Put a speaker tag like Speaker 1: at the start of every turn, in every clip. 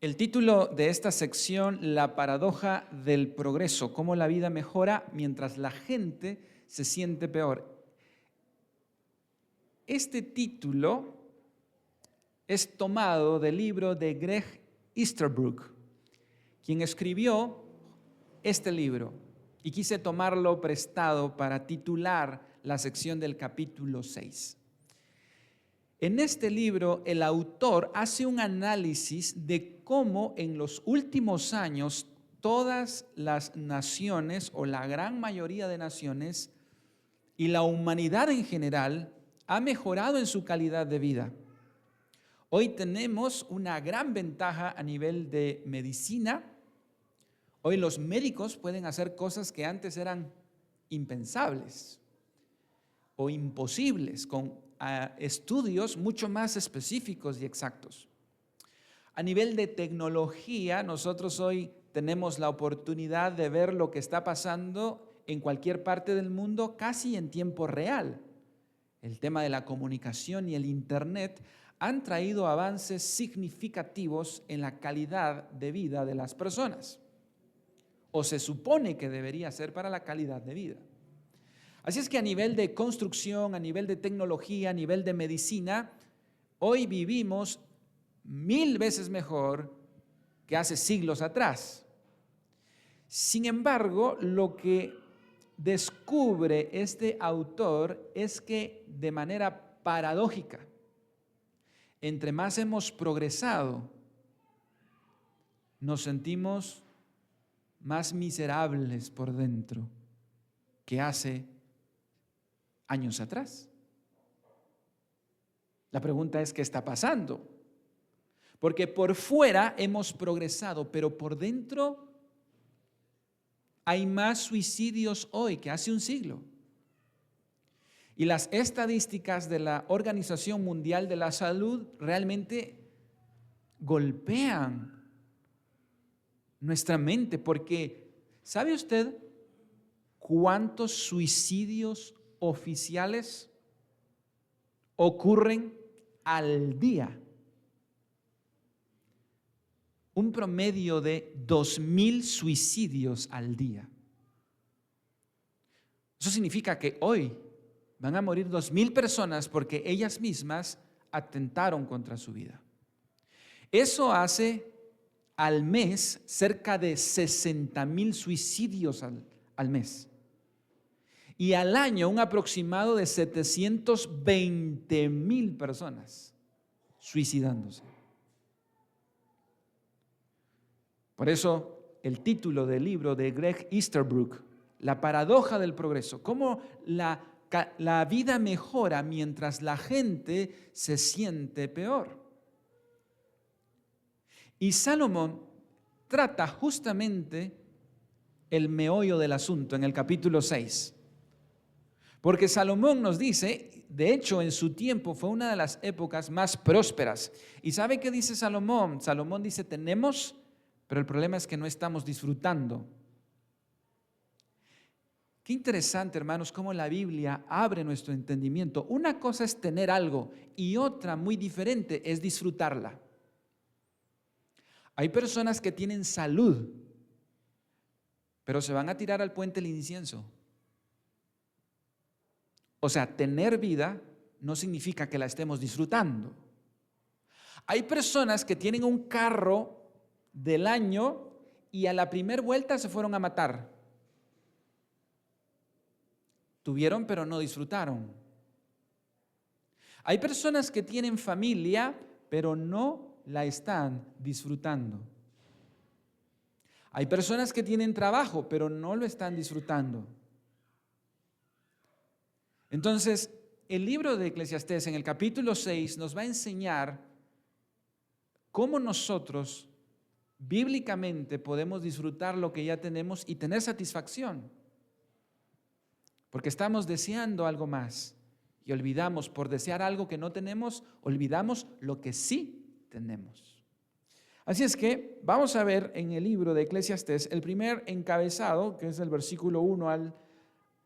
Speaker 1: El título de esta sección, La paradoja del progreso, cómo la vida mejora mientras la gente se siente peor. Este título es tomado del libro de Greg Easterbrook, quien escribió este libro, y quise tomarlo prestado para titular la sección del capítulo 6. En este libro, el autor hace un análisis de cómo en los últimos años todas las naciones, o la gran mayoría de naciones, y la humanidad en general, ha mejorado en su calidad de vida. Hoy tenemos una gran ventaja a nivel de medicina. Hoy los médicos pueden hacer cosas que antes eran impensables o imposibles, con estudios mucho más específicos y exactos. A nivel de tecnología, nosotros hoy tenemos la oportunidad de ver lo que está pasando en cualquier parte del mundo casi en tiempo real. El tema de la comunicación y el Internet han traído avances significativos en la calidad de vida de las personas, o se supone que debería ser para la calidad de vida. Así es que a nivel de construcción, a nivel de tecnología, a nivel de medicina, hoy vivimos 1000 veces mejor que hace siglos atrás. Sin embargo, lo que descubre este autor es que de manera paradójica, entre más hemos progresado, nos sentimos más miserables por dentro que hace años atrás. La pregunta es, ¿qué está pasando? Porque por fuera hemos progresado, pero por dentro hay más suicidios hoy que hace un siglo. Y las estadísticas de la Organización Mundial de la Salud realmente golpean nuestra mente, porque ¿sabe usted cuántos suicidios oficiales ocurren al día? Un promedio de 2000 suicidios al día. Eso significa que hoy van a morir 2000 personas porque ellas mismas atentaron contra su vida. Eso hace al mes cerca de 60,000 suicidios al mes. Y al año un aproximado de 720,000 personas suicidándose. Por eso el título del libro de Greg Easterbrook, La paradoja del progreso, cómo la vida mejora mientras la gente se siente peor. Y Salomón trata justamente el meollo del asunto en el capítulo 6. Porque Salomón nos dice, de hecho en su tiempo fue una de las épocas más prósperas. ¿Y sabe qué dice Salomón? Salomón dice, tenemos, pero el problema es que no estamos disfrutando. Qué interesante, hermanos, cómo la Biblia abre nuestro entendimiento. Una cosa es tener algo y otra muy diferente es disfrutarla. Hay personas que tienen salud, pero se van a tirar al puente el incienso. O sea, tener vida no significa que la estemos disfrutando. Hay personas que tienen un carro del año y a la primera vuelta se fueron a matar. Tuvieron, pero no disfrutaron. Hay personas que tienen familia, pero no la están disfrutando. Hay personas que tienen trabajo, pero no lo están disfrutando. Entonces, el libro de Eclesiastés en el capítulo 6 nos va a enseñar cómo nosotros bíblicamente podemos disfrutar lo que ya tenemos y tener satisfacción. Porque estamos deseando algo más y olvidamos, por desear algo que no tenemos, olvidamos lo que sí tenemos. Así es que vamos a ver en el libro de Eclesiastés el primer encabezado, que es el versículo 1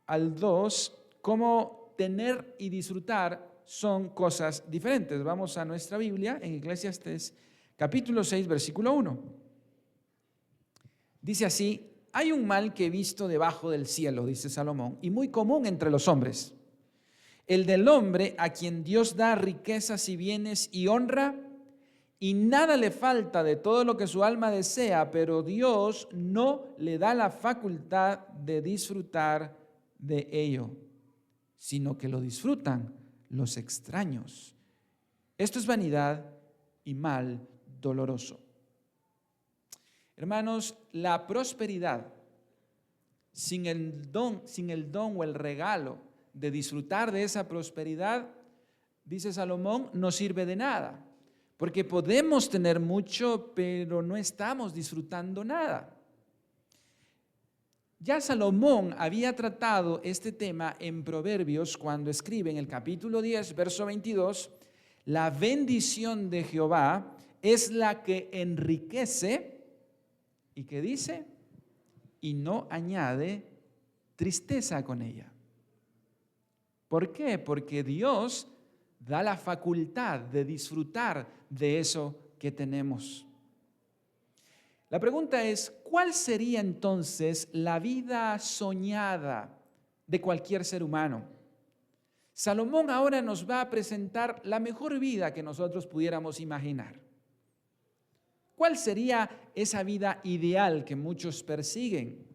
Speaker 1: al 2, cómo tener y disfrutar son cosas diferentes. Vamos a nuestra Biblia en Eclesiastés capítulo 6, versículo 1. Dice así: hay un mal que he visto debajo del cielo, dice Salomón, y muy común entre los hombres, el del hombre a quien Dios da riquezas y bienes y honra, y nada le falta de todo lo que su alma desea, pero Dios no le da la facultad de disfrutar de ello, sino que lo disfrutan los extraños. Esto es vanidad y mal doloroso. Hermanos, la prosperidad sin el don o el regalo de disfrutar de esa prosperidad, dice Salomón, no sirve de nada. Porque podemos tener mucho, pero no estamos disfrutando nada. Ya Salomón había tratado este tema en Proverbios cuando escribe en el capítulo 10, verso 22, la bendición de Jehová es la que enriquece, ¿y qué dice? Y no añade tristeza con ella. ¿Por qué? Porque Dios da la facultad de disfrutar de eso que tenemos. La pregunta es, ¿cuál sería entonces la vida soñada de cualquier ser humano? Salomón ahora nos va a presentar la mejor vida que nosotros pudiéramos imaginar. ¿Cuál sería esa vida ideal que muchos persiguen?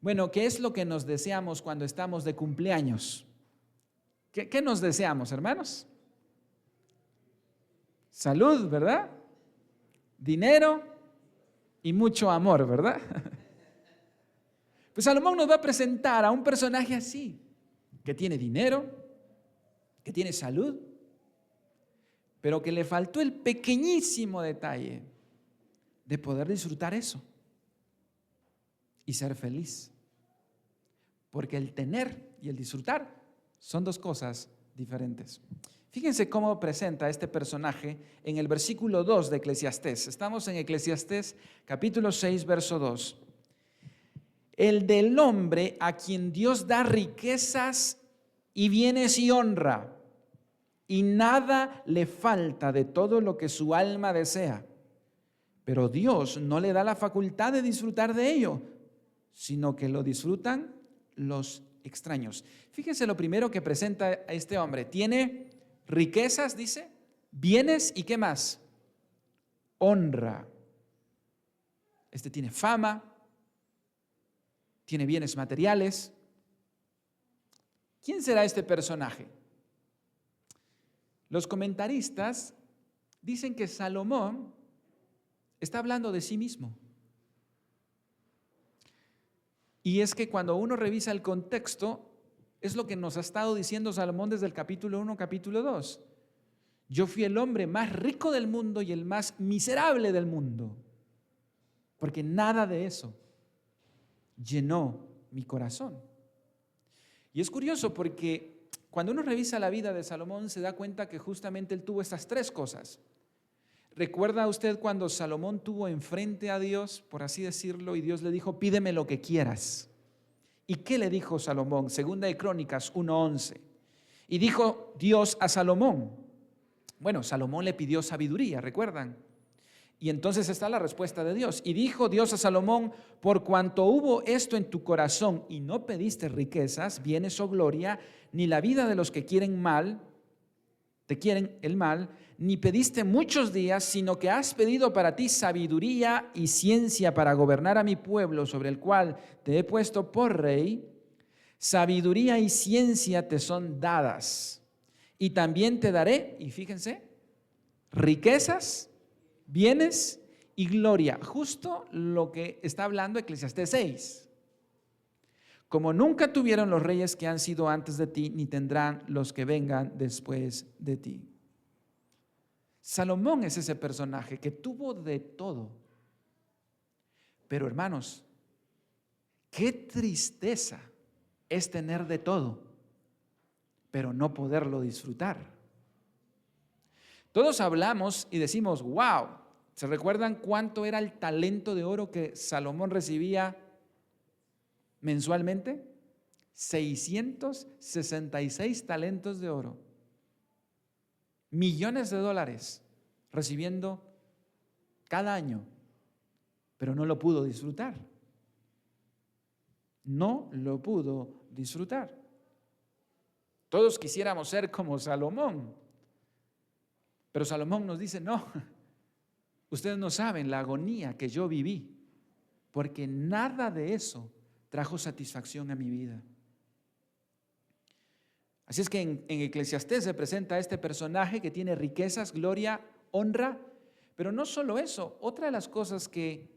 Speaker 1: Bueno, ¿qué es lo que nos deseamos cuando estamos de cumpleaños? ¿Qué nos deseamos, hermanos? Salud, ¿verdad? Dinero y mucho amor, ¿verdad? Pues Salomón nos va a presentar a un personaje así, que tiene dinero, que tiene salud, pero que le faltó el pequeñísimo detalle de poder disfrutar eso y ser feliz. Porque el tener y el disfrutar son dos cosas diferentes. Fíjense cómo presenta este personaje en el versículo 2 de Eclesiastés. Estamos en Eclesiastés capítulo 6, verso 2. El del hombre a quien Dios da riquezas y bienes y honra, y nada le falta de todo lo que su alma desea. Pero Dios no le da la facultad de disfrutar de ello, sino que lo disfrutan los extraños. Fíjense lo primero que presenta a este hombre. Tiene riquezas, dice, bienes y ¿qué más? Honra. Este tiene fama, tiene bienes materiales. ¿Quién será este personaje? Los comentaristas dicen que Salomón está hablando de sí mismo. Y es que cuando uno revisa el contexto, es lo que nos ha estado diciendo Salomón desde el capítulo 1, capítulo 2. Yo fui el hombre más rico del mundo y el más miserable del mundo, porque nada de eso llenó mi corazón. Y es curioso porque cuando uno revisa la vida de Salomón se da cuenta que justamente él tuvo estas tres cosas. ¿Recuerda usted cuando Salomón tuvo enfrente a Dios, por así decirlo, y Dios le dijo, pídeme lo que quieras? ¿Y qué le dijo Salomón? Segunda de Crónicas 1:11. Y dijo Dios a Salomón. Bueno, Salomón le pidió sabiduría, ¿recuerdan? Y entonces está la respuesta de Dios. Y dijo Dios a Salomón, por cuanto hubo esto en tu corazón y no pediste riquezas, bienes o gloria, ni la vida de los que quieren mal, te quieren el mal, ni pediste muchos días, sino que has pedido para ti sabiduría y ciencia para gobernar a mi pueblo sobre el cual te he puesto por rey. Sabiduría y ciencia te son dadas. Y también te daré, y fíjense, riquezas, bienes y gloria. Justo lo que está hablando Eclesiastés 6. Como nunca tuvieron los reyes que han sido antes de ti, ni tendrán los que vengan después de ti. Salomón es ese personaje que tuvo de todo. Pero hermanos, qué tristeza es tener de todo, pero no poderlo disfrutar. Todos hablamos y decimos, wow, ¿se recuerdan cuánto era el talento de oro que Salomón recibía mensualmente? 666 talentos de oro. Millones de dólares recibiendo cada año, pero no lo pudo disfrutar. No lo pudo disfrutar. Todos quisiéramos ser como Salomón, pero Salomón nos dice, no, ustedes no saben la agonía que yo viví, porque nada de eso trajo satisfacción a mi vida. Así es que en Eclesiastés se presenta este personaje que tiene riquezas, gloria, honra, pero no solo eso, otra de las cosas que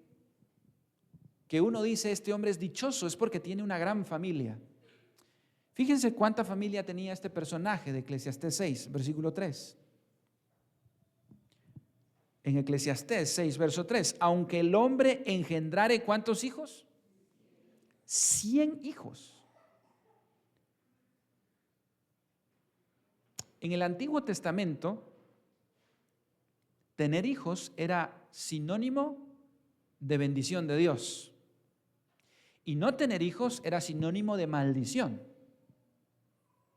Speaker 1: uno dice, este hombre es dichoso, es porque tiene una gran familia. Fíjense cuánta familia tenía este personaje de Eclesiastés 6, versículo 3. En Eclesiastés 6, verso 3, aunque el hombre engendrare ¿cuántos hijos? 100 hijos. En el Antiguo Testamento, tener hijos era sinónimo de bendición de Dios. Y no tener hijos era sinónimo de maldición.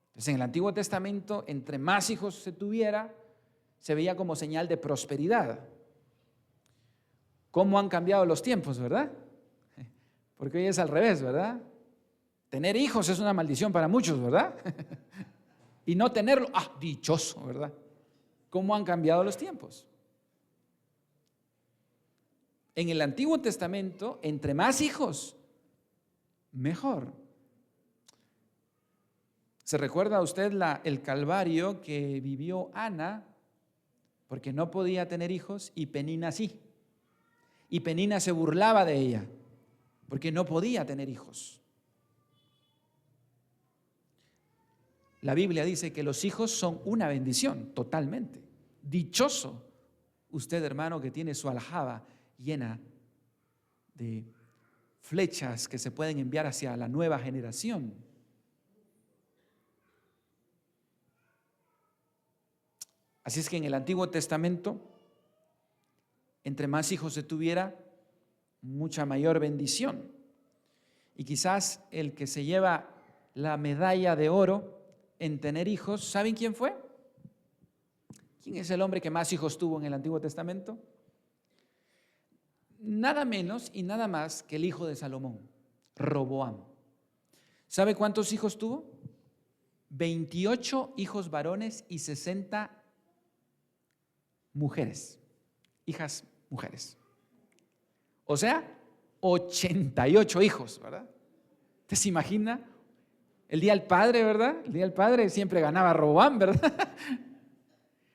Speaker 1: Entonces, en el Antiguo Testamento, entre más hijos se tuviera, se veía como señal de prosperidad. ¿Cómo han cambiado los tiempos, verdad? Porque hoy es al revés, ¿verdad? Tener hijos es una maldición para muchos, ¿verdad? Y no tenerlo, dichoso, ¿verdad? ¿Cómo han cambiado los tiempos? En el Antiguo Testamento, entre más hijos, mejor. ¿Se recuerda usted el calvario que vivió Ana? Porque no podía tener hijos y Penina sí. Y Penina se burlaba de ella porque no podía tener hijos. La Biblia dice que los hijos son una bendición, totalmente. Dichoso usted, hermano, que tiene su aljaba llena de flechas que se pueden enviar hacia la nueva generación. Así es que en el Antiguo Testamento, entre más hijos se tuviera, mucha mayor bendición. Y quizás el que se lleva la medalla de oro en tener hijos, ¿saben quién fue? ¿Quién es el hombre que más hijos tuvo en el Antiguo Testamento? Nada menos y nada más que el hijo de Salomón, Roboam. ¿Sabe cuántos hijos tuvo? 28 hijos varones y 60 mujeres, hijas mujeres. O sea, 88 hijos, ¿verdad? ¿Usted se imagina? El día del padre, ¿verdad? El día del padre siempre ganaba Roboam, ¿verdad?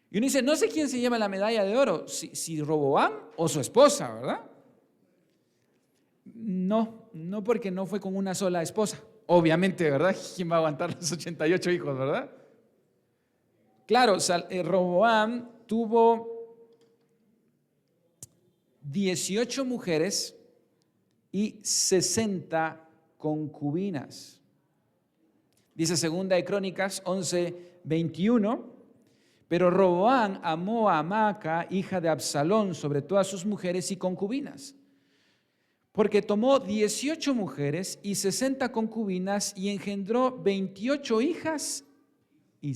Speaker 1: Y uno dice, no sé quién se lleva la medalla de oro, si Roboam o su esposa, ¿verdad? No porque no fue con una sola esposa. Obviamente, ¿verdad? ¿Quién va a aguantar los 88 hijos, verdad? Claro, Roboam tuvo 18 mujeres y 60 concubinas. Dice Segunda de Crónicas 11:21, pero Roboam amó a Maaca, hija de Absalón, sobre todas sus mujeres y concubinas, porque tomó 18 mujeres y 60 concubinas y engendró 28 hijos y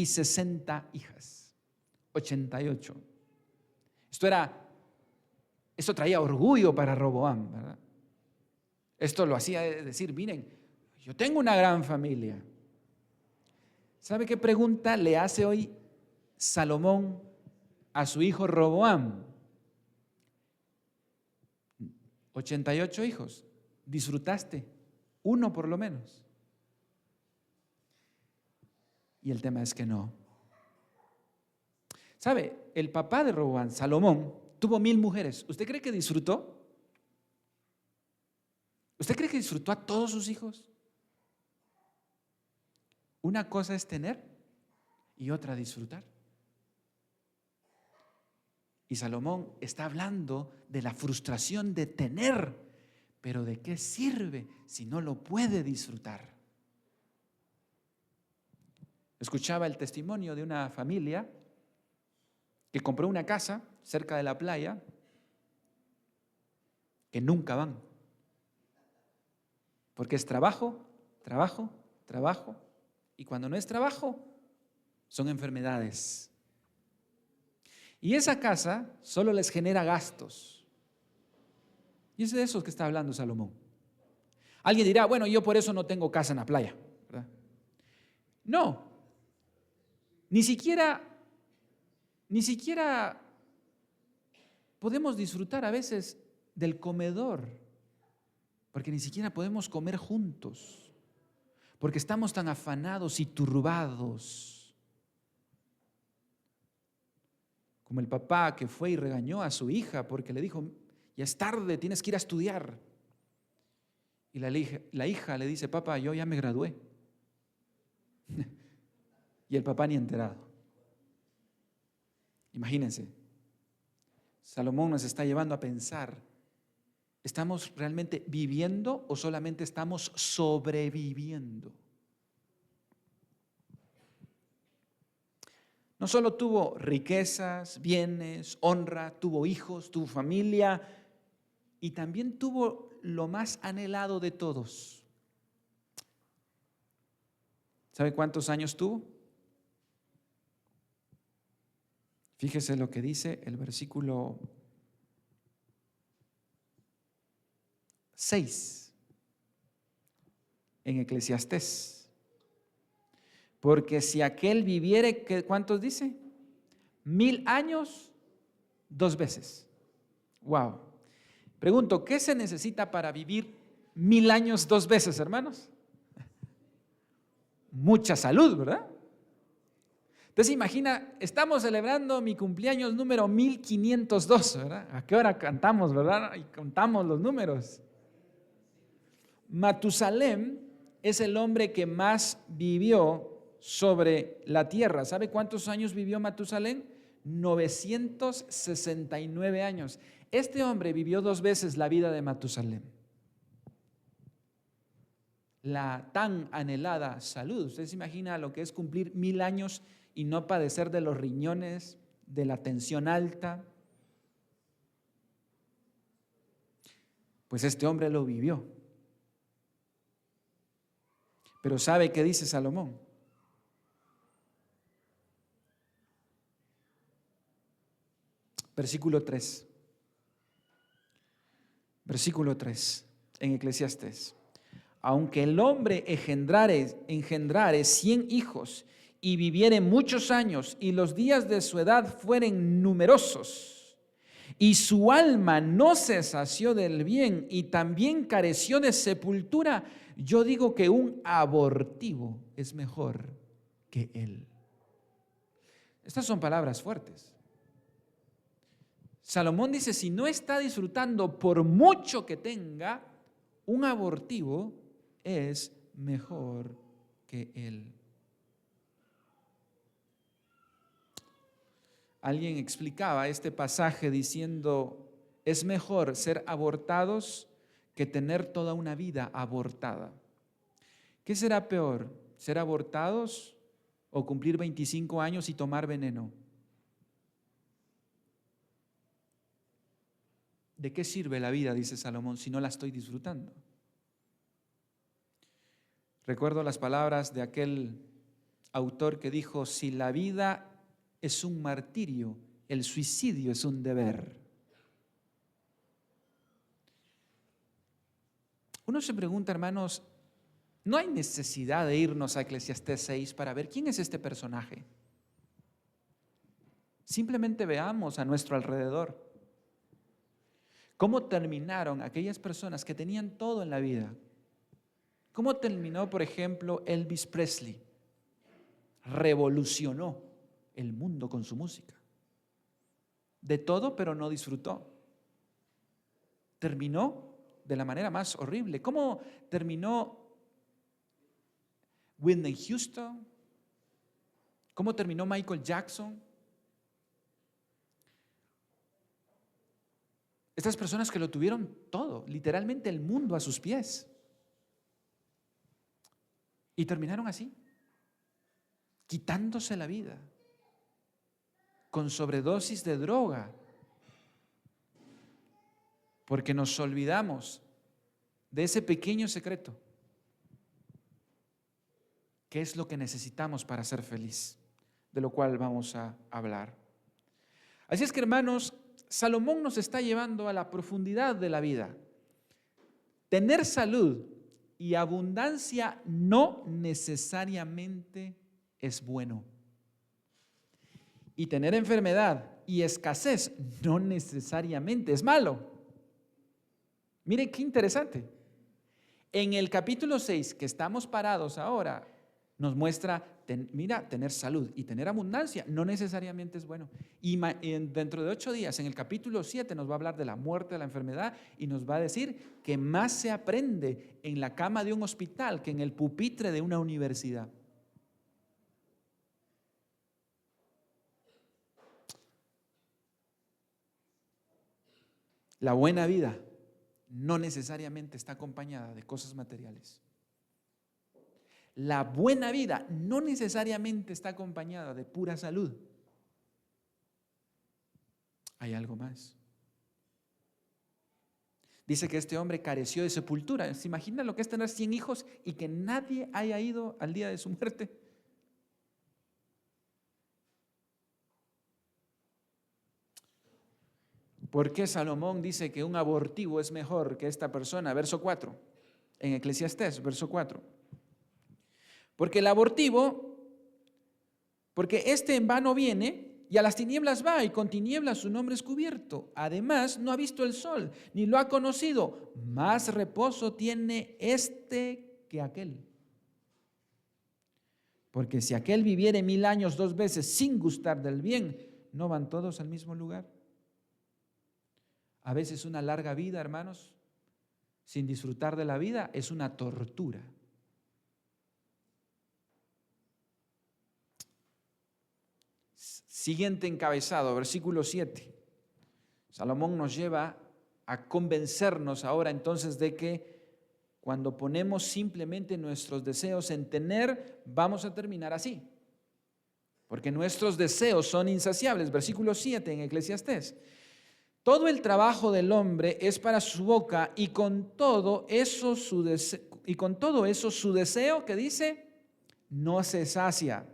Speaker 1: 60 hijas. 88. Esto traía orgullo para Roboam, ¿verdad? Esto lo hacía decir, miren, yo tengo una gran familia. ¿Sabe qué pregunta le hace hoy Salomón a su hijo Roboam? 88 hijos. ¿Disfrutaste uno por lo menos? Y el tema es que no. ¿Sabe? El papá de Roboam, Salomón, tuvo 1000 mujeres. ¿Usted cree que disfrutó? ¿Usted cree que disfrutó a todos sus hijos? Una cosa es tener y otra disfrutar. Y Salomón está hablando de la frustración de tener, pero ¿de qué sirve si no lo puede disfrutar? Escuchaba el testimonio de una familia que compró una casa cerca de la playa que nunca van, porque es trabajo, trabajo, trabajo, y cuando no es trabajo, son enfermedades. Y esa casa solo les genera gastos. Y es de eso que está hablando Salomón. Alguien dirá, bueno, yo por eso no tengo casa en la playa, ¿verdad? No, ni siquiera podemos disfrutar a veces del comedor, porque ni siquiera podemos comer juntos, porque estamos tan afanados y turbados. Como el papá que fue y regañó a su hija porque le dijo, ya es tarde, tienes que ir a estudiar. Y la hija le dice, papá, yo ya me gradué. Y el papá ni enterado. Imagínense, Salomón nos está llevando a pensar, ¿estamos realmente viviendo o solamente estamos sobreviviendo? No solo tuvo riquezas, bienes, honra, tuvo hijos, tuvo familia y también tuvo lo más anhelado de todos. ¿Sabe cuántos años tuvo? Fíjese lo que dice el versículo 6 en Eclesiastés. Porque si aquel viviere, ¿cuántos dice? 1000 años, 2 veces. Wow. Pregunto, ¿qué se necesita para vivir 1000 años 2 veces, hermanos? Mucha salud, ¿verdad? Entonces imagina, estamos celebrando mi cumpleaños número 1502, ¿verdad? ¿A qué hora cantamos, verdad? Y contamos los números. Matusalén es el hombre que más vivió sobre la tierra. ¿Sabe cuántos años vivió Matusalén? 969 años. Este hombre vivió 2 veces la vida de Matusalén. La tan anhelada salud. Usted se imagina lo que es cumplir 1000 años y no padecer de los riñones, de la tensión alta. Pues este hombre lo vivió. Pero ¿sabe qué dice Salomón? Versículo 3. Versículo 3 en Eclesiastés. Aunque el hombre engendrare 100 hijos y viviere muchos años y los días de su edad fueren numerosos y su alma no se sació del bien y también careció de sepultura, yo digo que un abortivo es mejor que él. Estas son palabras fuertes. Salomón dice, si no está disfrutando por mucho que tenga, un abortivo es mejor que él. Alguien explicaba este pasaje diciendo, es mejor ser abortados que tener toda una vida abortada. ¿Qué será peor? ¿Ser abortados o cumplir 25 años y tomar veneno? ¿De qué sirve la vida, dice Salomón, si no la estoy disfrutando? Recuerdo las palabras de aquel autor que dijo, si la vida es un martirio, el suicidio es un deber. Uno se pregunta, hermanos, ¿no hay necesidad de irnos a Eclesiastés 6 para ver quién es este personaje? Simplemente veamos a nuestro alrededor. ¿Cómo terminaron aquellas personas que tenían todo en la vida? ¿Cómo terminó, por ejemplo, Elvis Presley? Revolucionó el mundo con su música. De todo, pero no disfrutó. Terminó de la manera más horrible. ¿Cómo terminó Whitney Houston? ¿Cómo terminó Michael Jackson? Estas personas que lo tuvieron todo, literalmente el mundo a sus pies. Y terminaron así, quitándose la vida, con sobredosis de droga, porque nos olvidamos de ese pequeño secreto. ¿Qué es lo que necesitamos para ser feliz? De lo cual vamos a hablar. Así es que, hermanos, Salomón nos está llevando a la profundidad de la vida. Tener salud y abundancia no necesariamente es bueno. Y tener enfermedad y escasez no necesariamente es malo. Miren qué interesante. En el capítulo 6, que estamos parados ahora, nos muestra, tener salud y tener abundancia no necesariamente es bueno. Y dentro de 8 días, en el capítulo 7, nos va a hablar de la muerte, de la enfermedad, y nos va a decir que más se aprende en la cama de un hospital que en el pupitre de una universidad. La buena vida no necesariamente está acompañada de cosas materiales. La buena vida no necesariamente está acompañada de pura salud. Hay algo más. Dice que este hombre careció de sepultura. ¿Se imaginan lo que es tener 100 hijos y que nadie haya ido al día de su muerte? ¿Por qué Salomón dice que un abortivo es mejor que esta persona? Verso 4, en Eclesiastés, verso 4. Porque el abortivo, porque este en vano viene y a las tinieblas va y con tinieblas su nombre es cubierto. Además, no ha visto el sol, ni lo ha conocido. Más reposo tiene este que aquel. Porque si aquel viviere 1000 años 2 veces sin gustar del bien, ¿no van todos al mismo lugar? A veces una larga vida, hermanos, sin disfrutar de la vida, es una tortura. Siguiente encabezado, versículo 7. Salomón nos lleva a convencernos ahora entonces de que cuando ponemos simplemente nuestros deseos en tener, vamos a terminar así. Porque nuestros deseos son insaciables. Versículo 7 en Eclesiastés. Todo el trabajo del hombre es para su boca y con todo eso su deseo, que dice, no se sacia.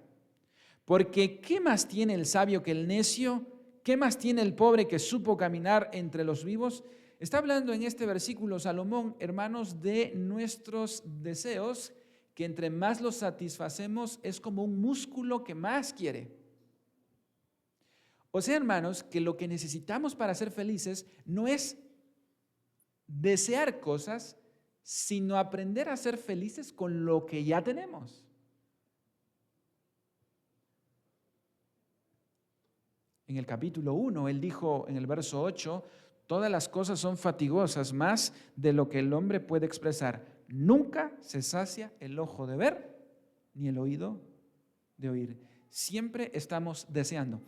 Speaker 1: Porque ¿qué más tiene el sabio que el necio? ¿Qué más tiene el pobre que supo caminar entre los vivos? Está hablando en este versículo Salomón, hermanos, de nuestros deseos, que entre más los satisfacemos es como un músculo que más quiere. O sea, hermanos, que lo que necesitamos para ser felices no es desear cosas, sino aprender a ser felices con lo que ya tenemos. En el capítulo 1, él dijo en el verso 8, todas las cosas son fatigosas, más de lo que el hombre puede expresar. Nunca se sacia el ojo de ver, ni el oído de oír. Siempre estamos deseando.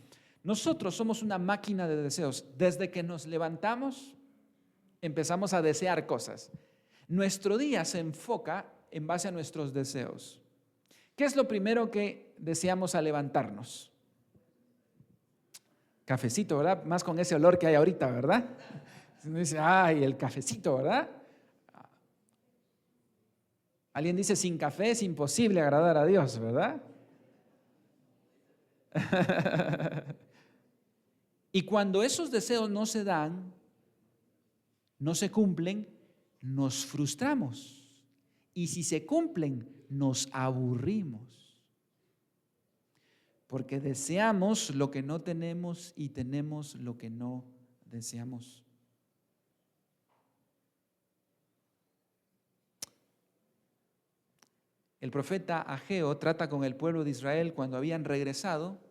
Speaker 1: Nosotros somos una máquina de deseos. Desde que nos levantamos, empezamos a desear cosas. Nuestro día se enfoca en base a nuestros deseos. ¿Qué es lo primero que deseamos al levantarnos? Cafecito, ¿verdad? Más con ese olor que hay ahorita, ¿verdad? Uno dice, ay, el cafecito, ¿verdad? Alguien dice, sin café es imposible agradar a Dios, ¿verdad? Y cuando esos deseos no se dan, no se cumplen, nos frustramos. Y si se cumplen, nos aburrimos. Porque deseamos lo que no tenemos y tenemos lo que no deseamos. El profeta Ageo trata con el pueblo de Israel cuando habían regresado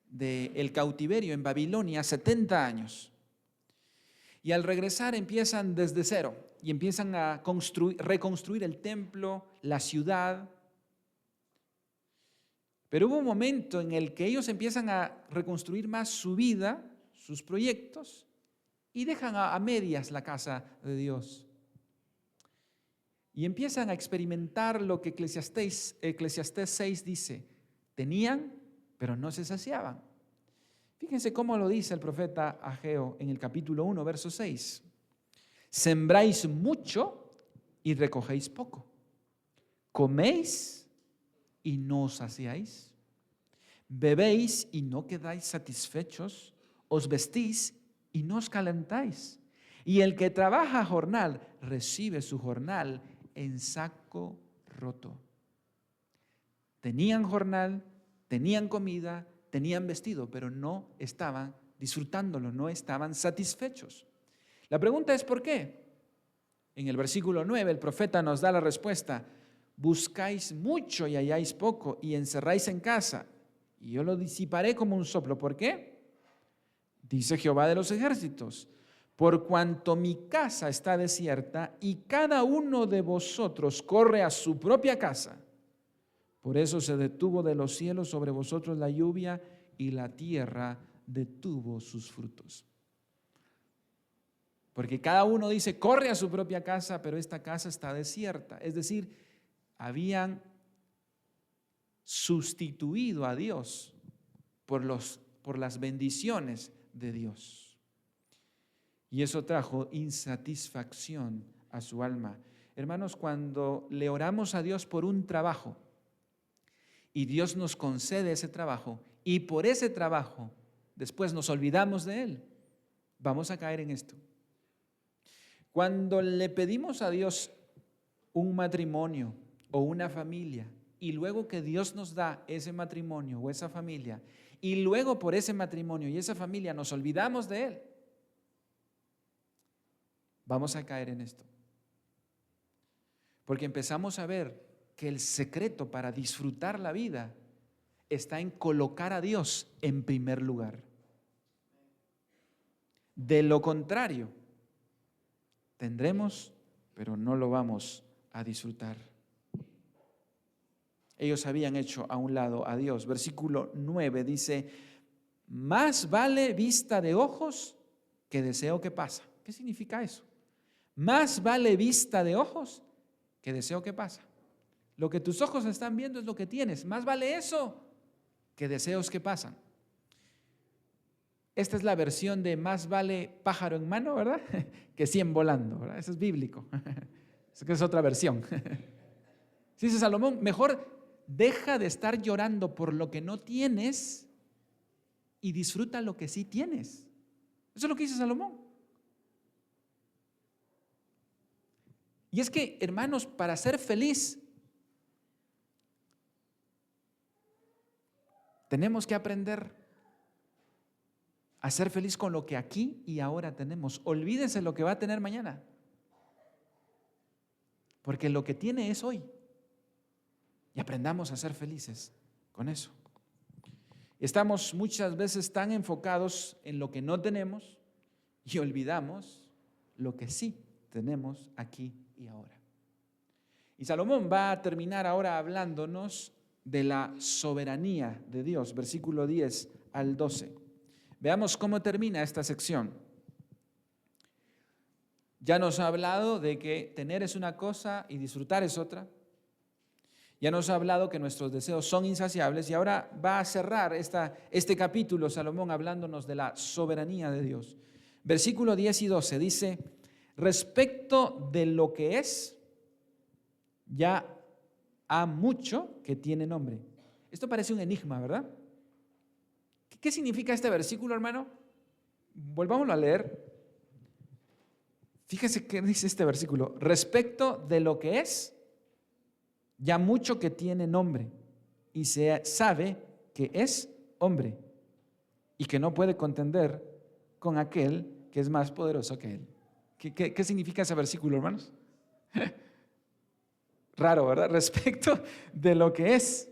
Speaker 1: del cautiverio en Babilonia 70 años. Y al regresar empiezan desde cero y empiezan a reconstruir el templo, la ciudad. Pero hubo un momento en el que ellos empiezan a reconstruir más su vida, sus proyectos, y dejan a medias la casa de Dios. Y empiezan a experimentar lo que Eclesiastés 6 dice. Tenían, pero no se saciaban. Fíjense cómo lo dice el profeta Ageo en el capítulo 1, verso 6. Sembráis mucho y recogéis poco. Coméis y no os saciáis. Bebéis y no quedáis satisfechos. os vestís y no os calentáis. Y el que trabaja a jornal recibe su jornal en saco roto. Tenían jornal, tenían comida, tenían vestido, pero no estaban disfrutándolo, no estaban satisfechos. La pregunta es ¿por qué? En el versículo 9 el profeta nos da la respuesta: buscáis mucho y halláis poco, y encerráis en casa, y yo lo disiparé como un soplo. ¿Por qué? Dice Jehová de los ejércitos: por cuanto mi casa está desierta y cada uno de vosotros corre a su propia casa, por eso se detuvo de los cielos sobre vosotros la lluvia y la tierra detuvo sus frutos. Porque cada uno dice, corre a su propia casa, pero esta casa está desierta. Es decir, habían sustituido a Dios por las bendiciones de Dios. Y eso trajo insatisfacción a su alma. Hermanos, cuando le oramos a Dios por un trabajo y Dios nos concede ese trabajo y por ese trabajo después nos olvidamos de Él, vamos a caer en esto. Cuando le pedimos a Dios un matrimonio o una familia y luego que Dios nos da ese matrimonio o esa familia y luego por ese matrimonio y esa familia nos olvidamos de Él, vamos a caer en esto. Porque empezamos a ver que el secreto para disfrutar la vida está en colocar a Dios en primer lugar. De lo contrario, tendremos, pero no lo vamos a disfrutar. Ellos habían hecho a un lado a Dios. Versículo 9 dice, más vale vista de ojos que deseo que pasa. ¿Qué significa eso? Más vale vista de ojos que deseo que pasa. Lo que tus ojos están viendo es lo que tienes. Más vale eso que deseos que pasan. Esta es la versión de más vale pájaro en mano, ¿verdad? Que 100 volando, ¿verdad? Eso es bíblico. Eso es otra versión. Dice Salomón, mejor deja de estar llorando por lo que no tienes y disfruta lo que sí tienes. Eso es lo que dice Salomón. Y es que, hermanos, para ser feliz, tenemos que aprender a ser feliz con lo que aquí y ahora tenemos. Olvídense lo que va a tener mañana. Porque lo que tiene es hoy. Y aprendamos a ser felices con eso. Estamos muchas veces tan enfocados en lo que no tenemos y olvidamos lo que sí tenemos aquí y ahora. Y Salomón va a terminar ahora hablándonos de la soberanía de Dios, versículo 10 al 12. Veamos cómo termina esta sección. Ya nos ha hablado de que tener es una cosa y disfrutar es otra. Ya nos ha hablado que nuestros deseos son insaciables y ahora va a cerrar este capítulo Salomón hablándonos de la soberanía de Dios. Versículo 10 y 12 dice, respecto de lo que es, ya ha mucho que tiene nombre. Esto parece un enigma, ¿verdad? ¿Qué significa este versículo, hermano? Volvámoslo a leer. Fíjese qué dice este versículo. Respecto de lo que es, ya mucho que tiene nombre, y se sabe que es hombre, y que no puede contender con aquel que es más poderoso que él. ¿Qué significa ese versículo, hermanos? Raro, ¿verdad? Respecto de lo que es,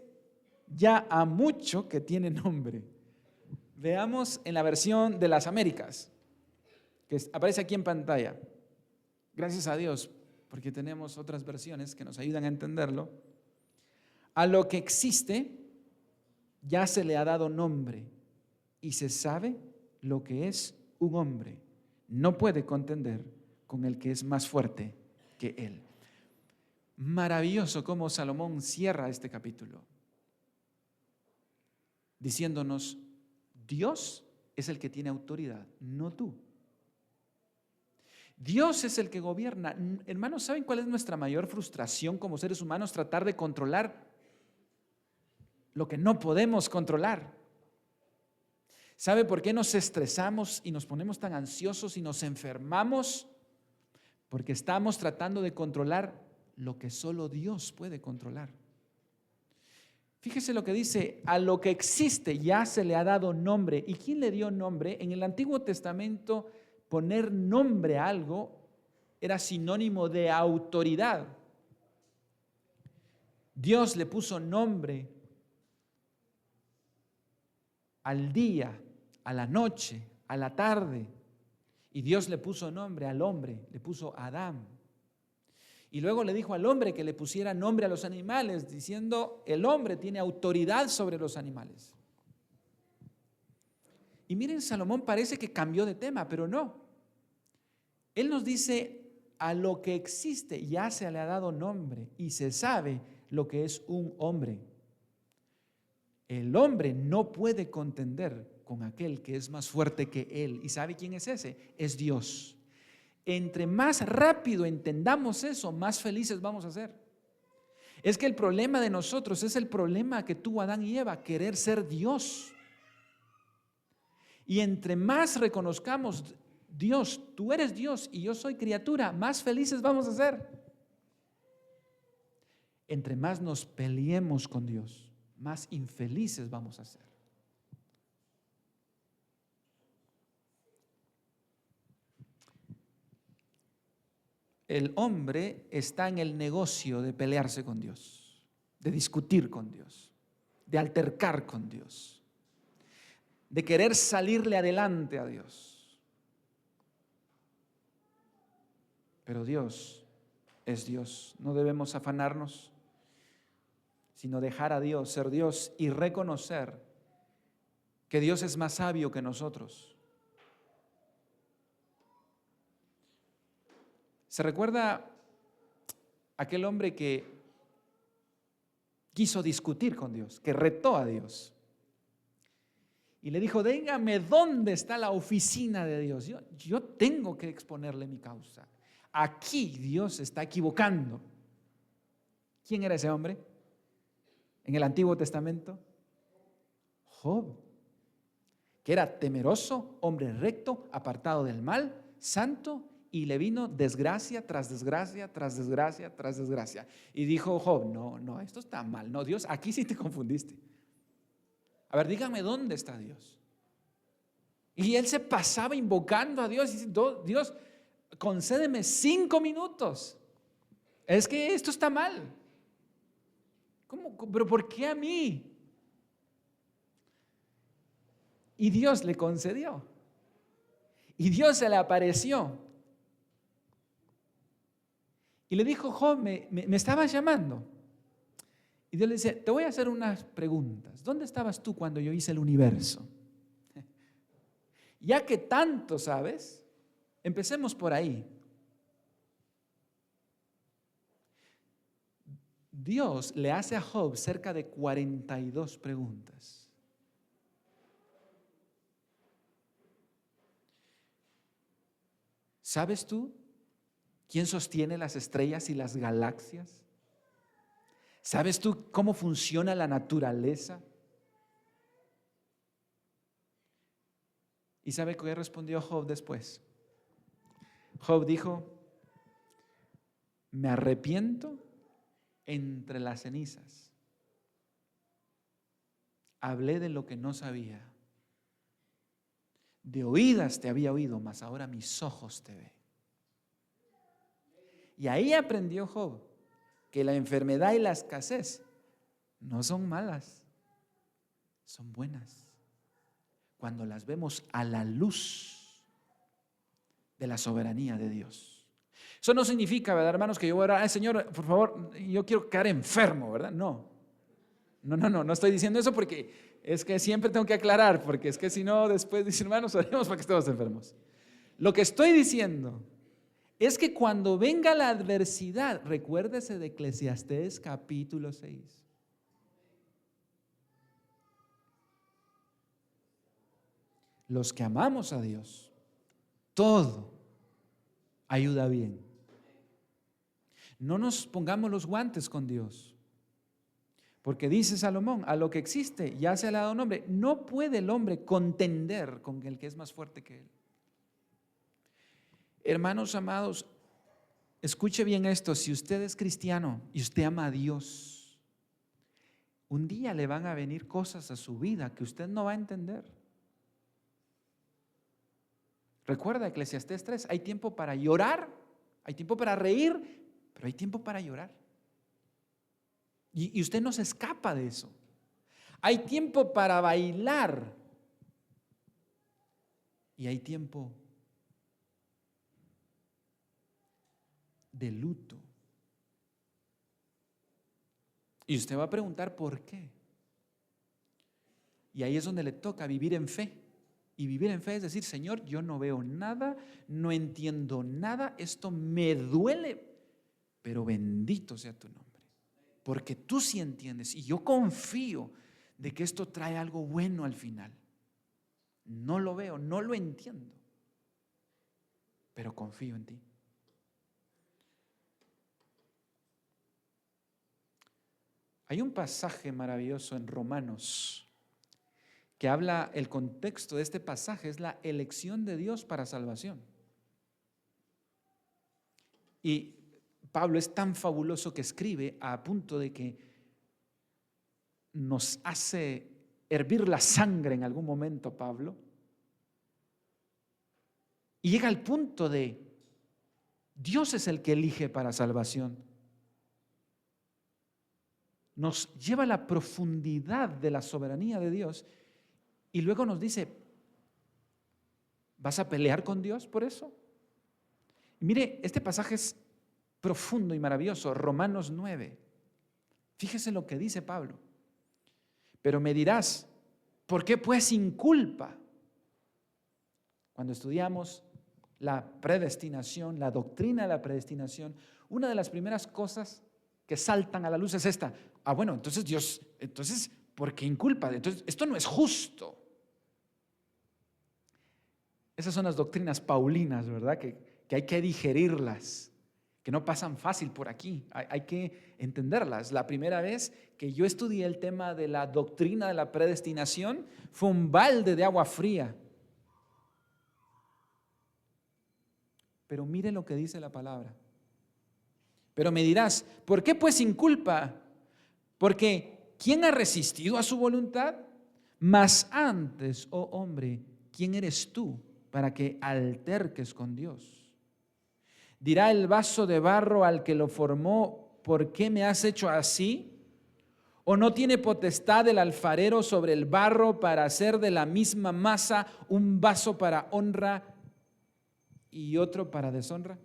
Speaker 1: ya ha mucho que tiene nombre. Veamos en la versión de las Américas, que aparece aquí en pantalla. Gracias a Dios, porque tenemos otras versiones que nos ayudan a entenderlo. A lo que existe ya se le ha dado nombre y se sabe lo que es un hombre. No puede contender con el que es más fuerte que él. Maravilloso cómo Salomón cierra este capítulo, diciéndonos, Dios es el que tiene autoridad, no tú. Dios es el que gobierna. Hermanos, ¿saben cuál es nuestra mayor frustración como seres humanos? Tratar de controlar lo que no podemos controlar. ¿Sabe por qué nos estresamos y nos ponemos tan ansiosos y nos enfermamos? Porque estamos tratando de controlar lo que solo Dios puede controlar. Fíjese lo que dice: a lo que existe ya se le ha dado nombre. ¿Y quién le dio nombre? En el Antiguo Testamento, poner nombre a algo era sinónimo de autoridad. Dios le puso nombre al día, a la noche, a la tarde. Y Dios le puso nombre al hombre, le puso Adán. Y luego le dijo al hombre que le pusiera nombre a los animales, diciendo: el hombre tiene autoridad sobre los animales. Y miren, Salomón parece que cambió de tema, pero no. Él nos dice: a lo que existe ya se le ha dado nombre y se sabe lo que es un hombre. El hombre no puede contender con aquel que es más fuerte que él. ¿Y sabe quién es ese? Es Dios. Entre más rápido entendamos eso, más felices vamos a ser. Es que el problema de nosotros es el problema que tuvo Adán y Eva, querer ser Dios. Y entre más reconozcamos: Dios, tú eres Dios y yo soy criatura, más felices vamos a ser. Entre más nos peleemos con Dios, más infelices vamos a ser. El hombre está en el negocio de pelearse con Dios, de discutir con Dios, de altercar con Dios, de querer salirle adelante a Dios. Pero Dios es Dios. No debemos afanarnos, sino dejar a Dios ser Dios y reconocer que Dios es más sabio que nosotros. ¿Se recuerda aquel hombre que quiso discutir con Dios, que retó a Dios? Y le dijo: dígame dónde está la oficina de Dios. Yo tengo que exponerle mi causa. Aquí Dios se está equivocando. ¿Quién era ese hombre en el Antiguo Testamento? Job, que era temeroso, hombre recto, apartado del mal, santo, y le vino desgracia tras desgracia, tras desgracia, tras desgracia. Y dijo Job: no, esto está mal. No, Dios, aquí sí te confundiste. A ver, dígame dónde está Dios. Y él se pasaba invocando a Dios y diciendo: Dios, concédeme 5 minutos. Es que esto está mal. ¿Cómo? ¿Pero por qué a mí? Y Dios le concedió. Y Dios se le apareció. Y le dijo: Job, me estabas llamando. Y Dios le dice: te voy a hacer unas preguntas. ¿Dónde estabas tú cuando yo hice el universo? Ya que tanto sabes, empecemos por ahí. Dios le hace a Job cerca de 42 preguntas. ¿Sabes tú quién sostiene las estrellas y las galaxias? ¿Sabes tú cómo funciona la naturaleza? ¿Y sabe qué respondió Job después? Job dijo: me arrepiento entre las cenizas. Hablé de lo que no sabía. De oídas te había oído, mas ahora mis ojos te ven. Y ahí aprendió Job que la enfermedad y la escasez no son malas, son buenas, cuando las vemos a la luz de la soberanía de Dios. Eso no significa, ¿verdad, hermanos, que yo voy a orar: Señor, por favor, yo quiero quedar enfermo, ¿verdad? No estoy diciendo eso, porque es que siempre tengo que aclarar, porque es que si no, después dicen: hermanos, oremos para que estemos enfermos. Lo que estoy diciendo es que cuando venga la adversidad, recuérdese de Eclesiastés capítulo 6. Los que amamos a Dios, todo ayuda bien. No nos pongamos los guantes con Dios, Porque dice Salomón, a lo que existe ya se le ha dado nombre. No puede el hombre contender con el que es más fuerte que él. Hermanos amados, escuche bien esto, si usted es cristiano y usted ama a Dios, un día le van a venir cosas a su vida que usted no va a entender. Recuerda Eclesiastés 3, hay tiempo para llorar, hay tiempo para reír, pero hay tiempo para llorar. Y usted no se escapa de eso. Hay tiempo para bailar y hay tiempo de luto. Y usted va a preguntar por qué. Y ahí es donde le toca vivir en fe. Y vivir en fe es decir, Señor, yo no veo nada, no entiendo nada, esto me duele, pero bendito sea tu nombre. Porque tú sí entiendes y yo confío de que esto trae algo bueno al final. No lo veo, no lo entiendo, pero confío en ti. Hay un pasaje maravilloso en Romanos que habla, el contexto de este pasaje es la elección de Dios para salvación. Y Pablo es tan fabuloso que escribe a punto de que nos hace hervir la sangre en algún momento, Pablo. Y llega al punto de Dios es el que elige para salvación. Nos lleva a la profundidad de la soberanía de Dios y luego nos dice, ¿vas a pelear con Dios por eso? Y mire, este pasaje es profundo y maravilloso, Romanos 9. Fíjese lo que dice Pablo. Pero me dirás, ¿por qué pues sin culpa? Cuando estudiamos la predestinación, la doctrina de la predestinación, una de las primeras cosas que saltan a la luz es esta. Bueno, entonces Dios, ¿por qué inculpa? Entonces, esto no es justo. Esas son las doctrinas paulinas, ¿verdad? Que hay que digerirlas, que no pasan fácil por aquí. Hay que entenderlas. La primera vez que yo estudié el tema de la doctrina de la predestinación fue un balde de agua fría. Pero mire lo que dice la palabra. Pero me dirás, ¿por qué pues sin culpa? Porque ¿quién ha resistido a su voluntad? Mas antes, oh hombre, ¿quién eres tú para que alterques con Dios? Dirá el vaso de barro al que lo formó, ¿por qué me has hecho así? ¿O no tiene potestad el alfarero sobre el barro para hacer de la misma masa un vaso para honra y otro para deshonra?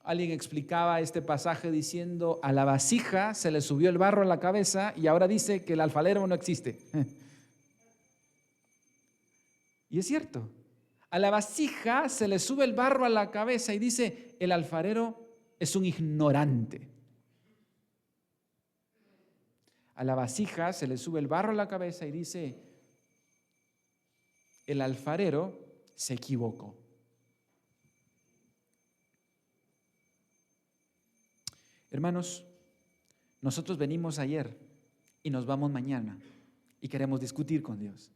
Speaker 1: Alguien explicaba este pasaje diciendo, a la vasija se le subió el barro a la cabeza y ahora dice que el alfarero no existe. Y es cierto, a la vasija se le sube el barro a la cabeza y dice, el alfarero es un ignorante. A la vasija se le sube el barro a la cabeza y dice, el alfarero se equivocó. Hermanos, nosotros venimos ayer y nos vamos mañana y queremos discutir con Dios.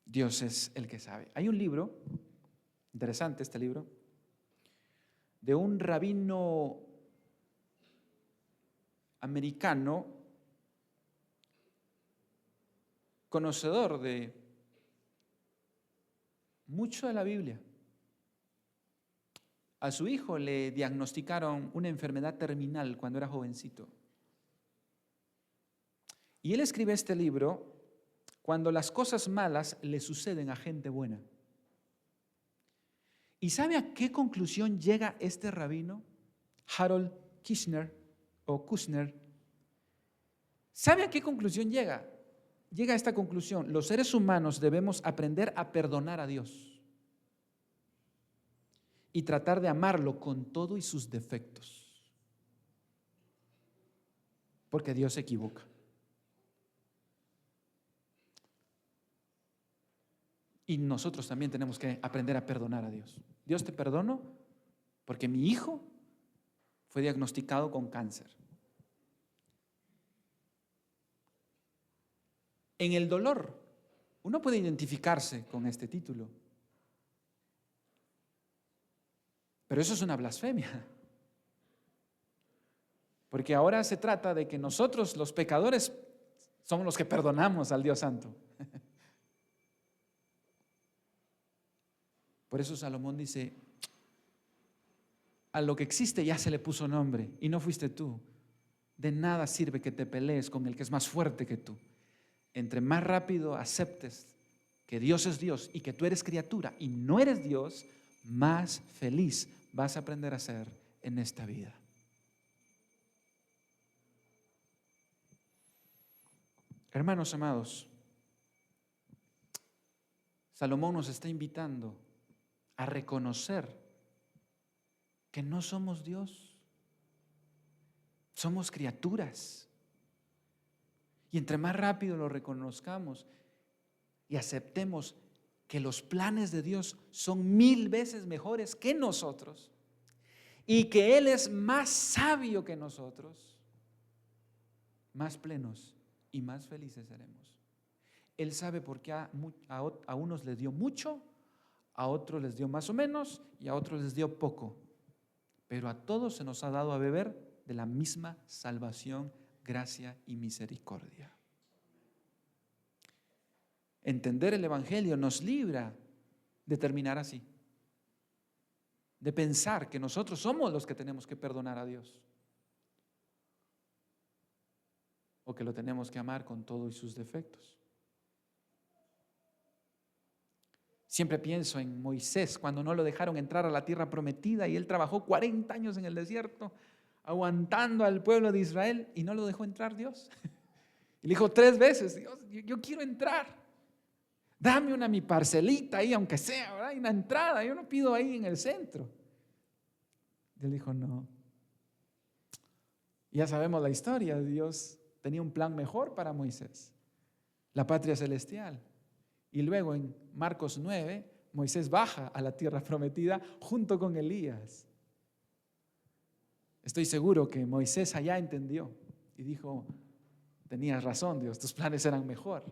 Speaker 1: Dios es el que sabe. Hay un libro, interesante este libro, de un rabino americano, conocedor de mucho de la Biblia. A su hijo le diagnosticaron una enfermedad terminal cuando era jovencito. Y él escribe este libro cuando las cosas malas le suceden a gente buena. ¿Y sabe a qué conclusión llega este rabino? Harold Kushner o Kushner. ¿Sabe a qué conclusión llega? Llega a esta conclusión: los seres humanos debemos aprender a perdonar a Dios y tratar de amarlo con todo y sus defectos, porque Dios se equivoca. Y nosotros también tenemos que aprender a perdonar a Dios. Dios, te perdono porque mi hijo fue diagnosticado con cáncer. En el dolor, uno puede identificarse con este título, pero eso es una blasfemia, porque ahora se trata de que nosotros, los pecadores, somos los que perdonamos al Dios Santo. Por eso Salomón dice, a lo que existe ya se le puso nombre y no fuiste tú. De nada sirve que te pelees con el que es más fuerte que tú. Entre más rápido aceptes que Dios es Dios y que tú eres criatura y no eres Dios, más feliz vas a aprender a ser en esta vida. Hermanos amados, Salomón nos está invitando a reconocer que no somos Dios, somos criaturas. Y entre más rápido lo reconozcamos y aceptemos que los planes de Dios son 1000 veces mejores que nosotros y que Él es más sabio que nosotros, más plenos y más felices seremos. Él sabe por qué a unos les dio mucho, a otros les dio más o menos y a otros les dio poco. Pero a todos se nos ha dado a beber de la misma salvación, gracia y misericordia. Entender el Evangelio nos libra de terminar así, de pensar que nosotros somos los que tenemos que perdonar a Dios o que lo tenemos que amar con todos sus defectos. Siempre pienso en Moisés cuando no lo dejaron entrar a la tierra prometida y él trabajó 40 años en el desierto aguantando al pueblo de Israel y no lo dejó entrar Dios. Y le dijo 3 veces, Dios, yo quiero entrar. Dame mi parcelita ahí, aunque sea, ¿verdad? Una entrada, yo no pido ahí en el centro. Y él dijo, no. Ya sabemos la historia, Dios tenía un plan mejor para Moisés, la patria celestial. Y luego en Marcos 9, Moisés baja a la tierra prometida junto con Elías. Estoy seguro que Moisés allá entendió y dijo, tenías razón, Dios, tus planes eran mejor.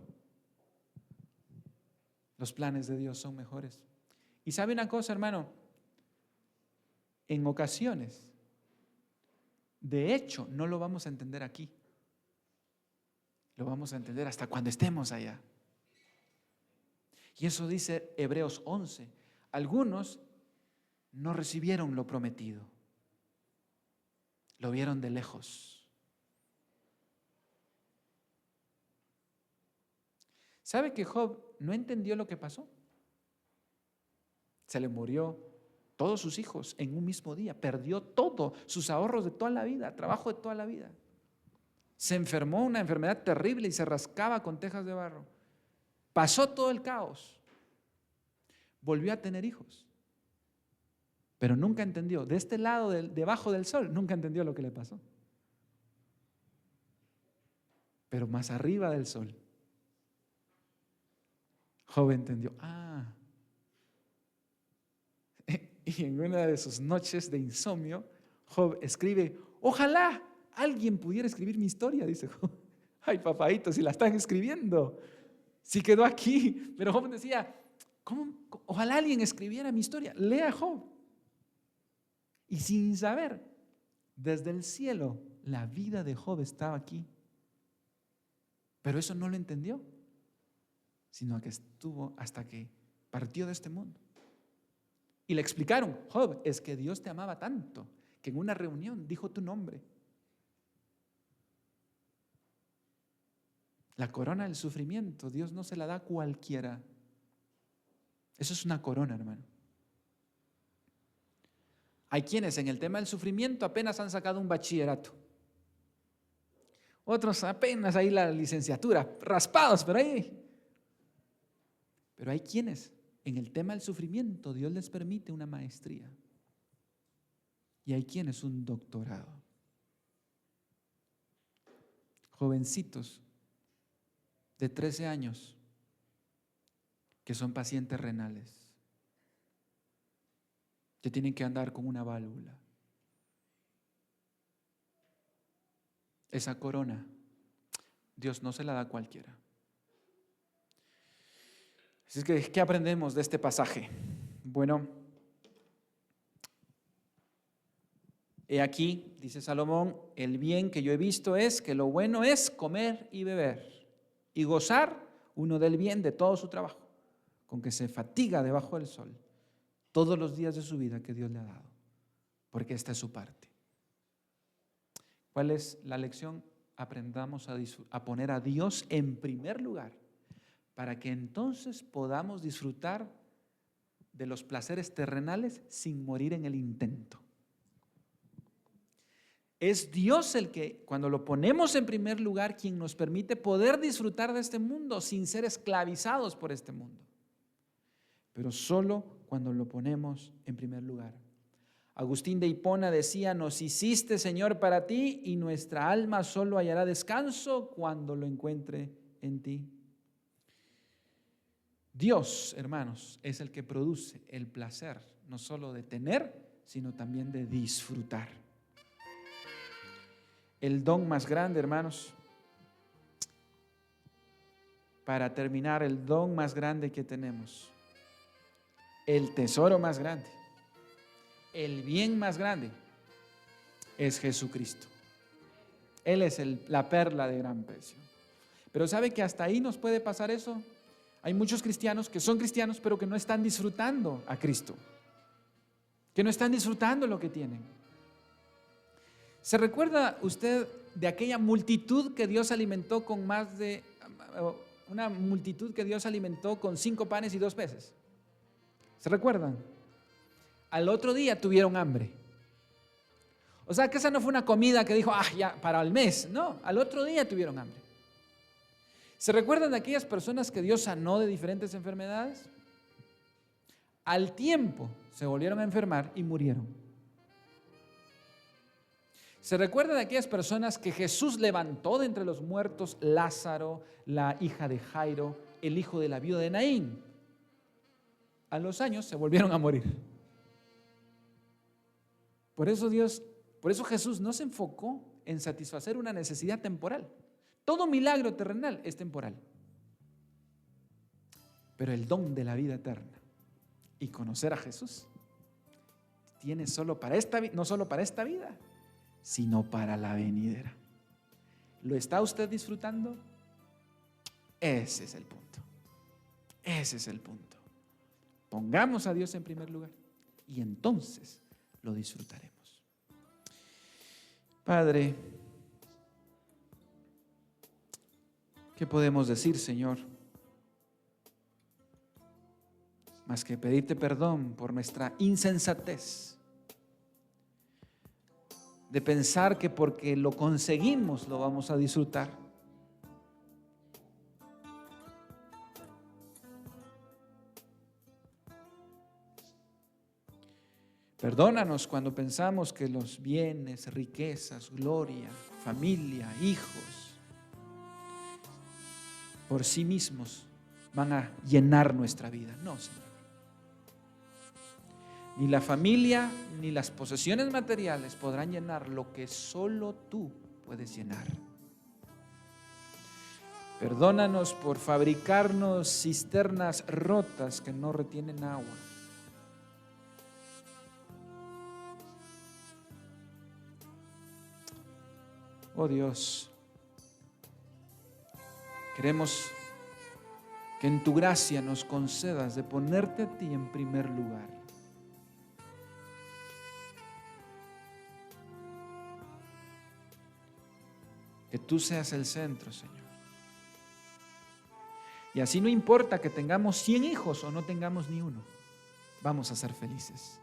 Speaker 1: Los planes de Dios son mejores. Y sabe una cosa, hermano, en ocasiones, de hecho, no lo vamos a entender aquí. Lo vamos a entender hasta cuando estemos allá. Y eso dice Hebreos 11. Algunos no recibieron lo prometido. Lo vieron de lejos. ¿Sabe que Job no entendió lo que pasó? Se le murió todos sus hijos en un mismo día. Perdió todo, sus ahorros de toda la vida, trabajo de toda la vida. Se enfermó una enfermedad terrible y se rascaba con tejas de barro. Pasó todo el caos. Volvió a tener hijos. Pero nunca entendió, de este lado, debajo del sol, nunca entendió lo que le pasó. Pero más arriba del sol, Job entendió, y en una de sus noches de insomnio, Job escribe, ojalá alguien pudiera escribir mi historia, dice Job. Ay, papadito, si la están escribiendo, si quedó aquí. Pero Job decía, ¿cómo? Ojalá alguien escribiera mi historia. Lea Job. Y sin saber, desde el cielo, la vida de Job estaba aquí. Pero eso no lo entendió, sino que estuvo hasta que partió de este mundo. Y le explicaron, Job, es que Dios te amaba tanto que en una reunión dijo tu nombre. La corona del sufrimiento, Dios no se la da a cualquiera. Eso es una corona, hermano. Hay quienes en el tema del sufrimiento apenas han sacado un bachillerato. Otros apenas ahí la licenciatura, raspados, pero ahí. Pero hay quienes en el tema del sufrimiento Dios les permite una maestría. Y hay quienes un doctorado. Jovencitos de 13 años que son pacientes renales. que tienen que andar con una válvula. Esa corona, Dios no se la da a cualquiera. Así es que, ¿qué aprendemos de este pasaje? Bueno, he aquí, dice Salomón, el bien que yo he visto es que lo bueno es comer y beber y gozar uno del bien de todo su trabajo, con que se fatiga debajo del sol todos los días de su vida que Dios le ha dado, porque esta es su parte. ¿Cuál es la lección? Aprendamos a poner a Dios en primer lugar, para que entonces podamos disfrutar de los placeres terrenales sin morir en el intento. Es Dios el que, cuando lo ponemos en primer lugar, quien nos permite poder disfrutar de este mundo sin ser esclavizados por este mundo. Pero solo cuando lo ponemos en primer lugar. Agustín de Hipona decía: nos hiciste, Señor, para ti, y nuestra alma solo hallará descanso cuando lo encuentre en ti. Dios, hermanos, es el que produce el placer, no solo de tener, sino también de disfrutar. El don más grande, hermanos, para terminar, el don más grande que tenemos, el tesoro más grande, el bien más grande, es Jesucristo. Él es la perla de gran precio. Pero ¿sabe que hasta ahí nos puede pasar eso? Hay muchos cristianos que son cristianos, pero que no están disfrutando a Cristo, que no están disfrutando lo que tienen. ¿Se recuerda usted de aquella multitud que Dios alimentó con una multitud que Dios alimentó con 5 panes y 2 peces? ¿Se recuerdan? Al otro día tuvieron hambre. O sea, que esa no fue una comida que dijo, ya, para el mes. No, al otro día tuvieron hambre. ¿Se recuerdan de aquellas personas que Dios sanó de diferentes enfermedades? Al tiempo se volvieron a enfermar y murieron. ¿Se recuerda de aquellas personas que Jesús levantó de entre los muertos? Lázaro, la hija de Jairo, el hijo de la viuda de Naín. A los años se volvieron a morir. Por eso Jesús no se enfocó en satisfacer una necesidad temporal. Todo milagro terrenal es temporal. Pero el don de la vida eterna y conocer a Jesús tiene no solo para esta vida, sino para la venidera. ¿Lo está usted disfrutando? Ese es el punto. Ese es el punto. Pongamos a Dios en primer lugar y entonces lo disfrutaremos. Padre, ¿qué podemos decir, Señor? Más que pedirte perdón por nuestra insensatez de pensar que porque lo conseguimos lo vamos a disfrutar. Perdónanos cuando pensamos que los bienes, riquezas, gloria, familia, hijos, por sí mismos van a llenar nuestra vida. No, Señor. Ni la familia ni las posesiones materiales podrán llenar lo que solo tú puedes llenar. Perdónanos por fabricarnos cisternas rotas que no retienen agua. Oh Dios, queremos que en tu gracia nos concedas de ponerte a ti en primer lugar. Que tú seas el centro, Señor. Y así no importa que tengamos 100 hijos o no tengamos ni uno, vamos a ser felices.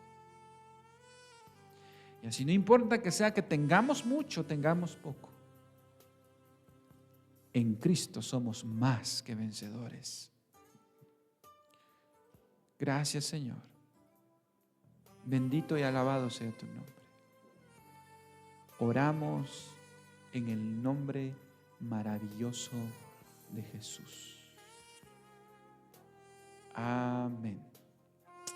Speaker 1: Y así no importa que sea que tengamos mucho, tengamos poco. En Cristo somos más que vencedores. Gracias, Señor. Bendito y alabado sea tu nombre. Oramos en el nombre maravilloso de Jesús. Amén.